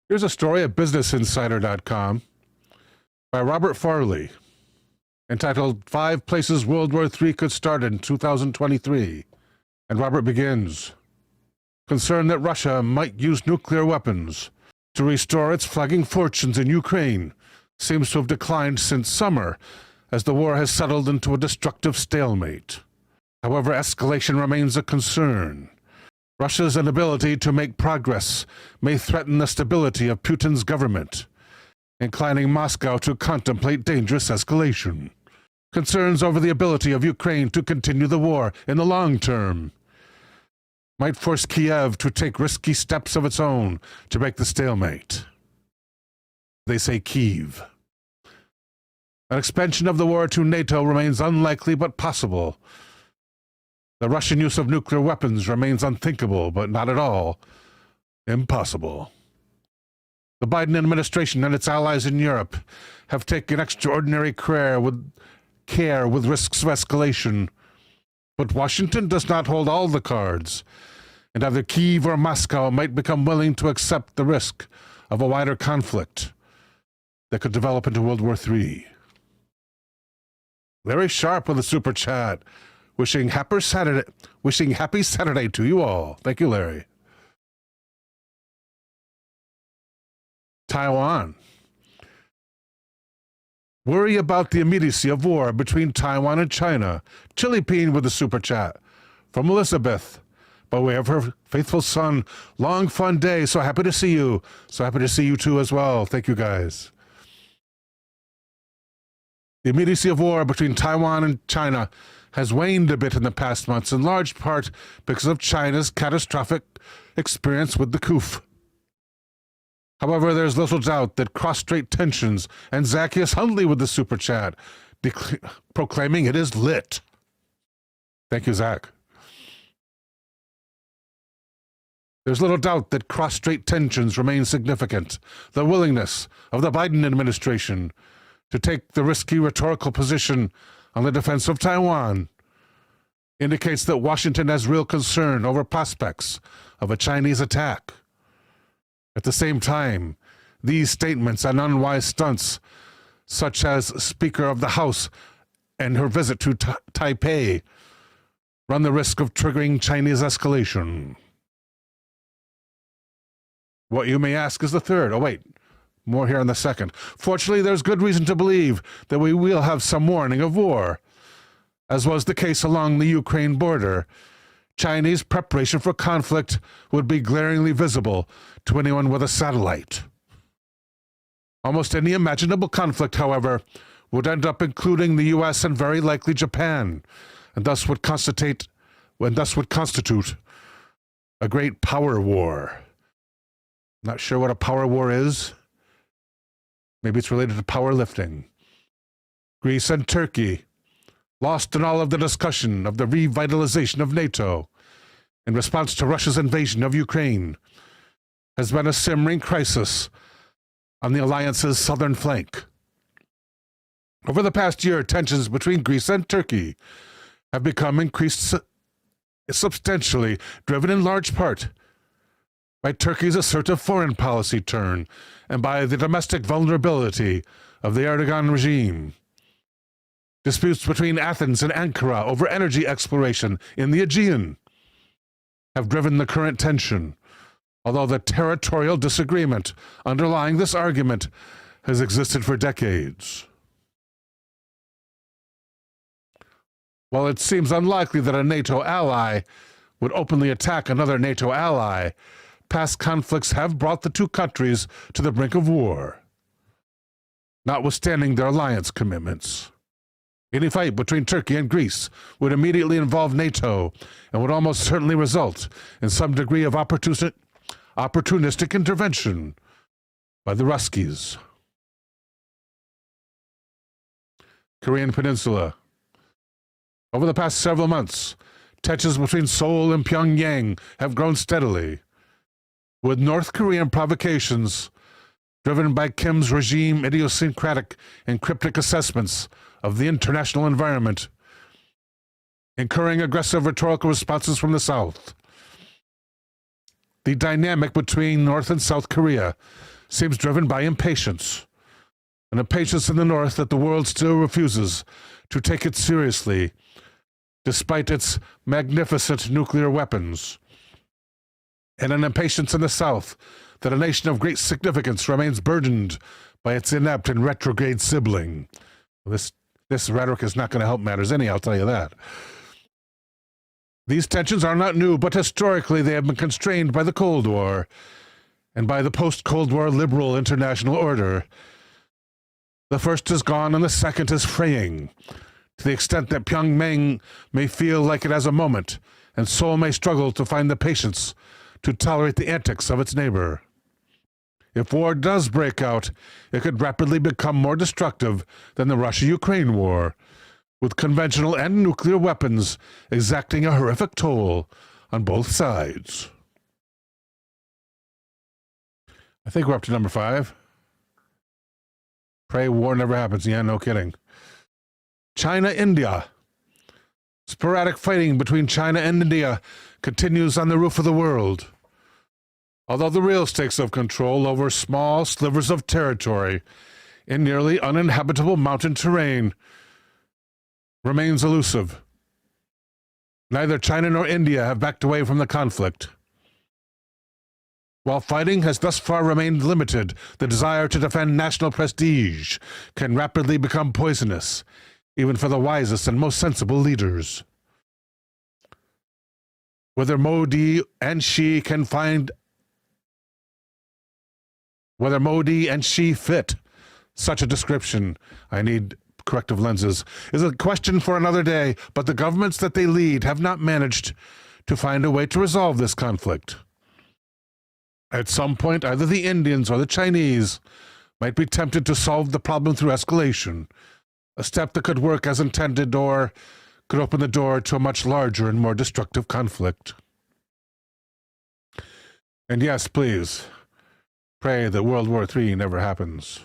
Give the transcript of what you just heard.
Here's a story at businessinsider.com by Robert Farley, entitled 5 Places World War III Could Start in 2023. And Robert begins, concern that Russia might use nuclear weapons to restore its flagging fortunes in Ukraine seems to have declined since summer, as the war has settled into a destructive stalemate. However, escalation remains a concern. Russia's inability to make progress may threaten the stability of Putin's government, inclining Moscow to contemplate dangerous escalation. Concerns over the ability of Ukraine to continue the war in the long term might force Kiev to take risky steps of its own to break the stalemate. They say Kyiv. An expansion of the war to NATO remains unlikely but possible. The Russian use of nuclear weapons remains unthinkable, but not at all impossible. The Biden administration and its allies in Europe have taken extraordinary care with risks of escalation, but Washington does not hold all the cards, and either Kyiv or Moscow might become willing to accept the risk of a wider conflict that could develop into World War III. Larry Sharp with a super chat. Wishing happy Saturday to you all. Thank you, Larry. Taiwan. Worry about the immediacy of war between Taiwan and China. Chili Peen with the super chat. From Elizabeth, by way of her faithful son. Long, fun day. So happy to see you. So happy to see you too as well. Thank you, guys. The immediacy of war between Taiwan and China has waned a bit in the past months, in large part because of China's catastrophic experience with the coup. However, there's little doubt that cross-strait tensions, and Zacchaeus Hundley with the super chat, proclaiming it is lit. Thank you, Zach. There's little doubt that cross-strait tensions remain significant. The willingness of the Biden administration to take the risky rhetorical position on the defense of Taiwan indicates that Washington has real concern over prospects of a Chinese attack. At the same time, these statements and unwise stunts, such as Speaker of the House and her visit to Taipei, run the risk of triggering Chinese escalation. What you may ask is the third. Oh, wait. More here in the second. Fortunately, there's good reason to believe that we will have some warning of war. As was the case along the Ukraine border, Chinese preparation for conflict would be glaringly visible to anyone with a satellite. Almost any imaginable conflict, however, would end up including the U.S. and very likely Japan, and thus would constitute a great power war. Not sure what a power war is. Maybe it's related to powerlifting. Greece and Turkey, lost in all of the discussion of the revitalization of NATO in response to Russia's invasion of Ukraine, has been a simmering crisis on the alliance's southern flank. Over the past year, tensions between Greece and Turkey have become increased substantially, driven in large part by Turkey's assertive foreign policy turn and by the domestic vulnerability of the Erdogan regime. Disputes between Athens and Ankara over energy exploration in the Aegean have driven the current tension, although the territorial disagreement underlying this argument has existed for decades. While it seems unlikely that a NATO ally would openly attack another NATO ally, past conflicts have brought the two countries to the brink of war, notwithstanding their alliance commitments. Any fight between Turkey and Greece would immediately involve NATO and would almost certainly result in some degree of opportunistic intervention by the Ruskies. Korean Peninsula. Over the past several months, tensions between Seoul and Pyongyang have grown steadily, with North Korean provocations driven by Kim's regime idiosyncratic and cryptic assessments of the international environment, incurring aggressive rhetorical responses from the South. The dynamic between North and South Korea seems driven by impatience. An impatience in the North that the world still refuses to take it seriously, despite its magnificent nuclear weapons. And an impatience in the South that a nation of great significance remains burdened by its inept and retrograde sibling. This rhetoric is not going to help matters any, I'll tell you that. These tensions are not new, but historically they have been constrained by the Cold War and by the post-Cold War liberal international order. The first is gone and the second is fraying, to the extent that Pyongyang may feel like it has a moment, and Seoul may struggle to find the patience to tolerate the antics of its neighbor. If war does break out, it could rapidly become more destructive than the Russia-Ukraine war, with conventional and nuclear weapons exacting a horrific toll on both sides. I think we're up to number 5. Pray war never happens. Yeah, no kidding. China-India. Sporadic fighting between China and India continues on the roof of the world. Although the real stakes of control over small slivers of territory in nearly uninhabitable mountain terrain remains elusive. Neither China nor India have backed away from the conflict. While fighting has thus far remained limited, the desire to defend national prestige can rapidly become poisonous, even for the wisest and most sensible leaders. Whether Modi and Xi fit such a description, I need corrective lenses, is a question for another day, but the governments that they lead have not managed to find a way to resolve this conflict. At some point, either the Indians or the Chinese might be tempted to solve the problem through escalation, a step that could work as intended or could open the door to a much larger and more destructive conflict. And yes, please, pray that World War III never happens.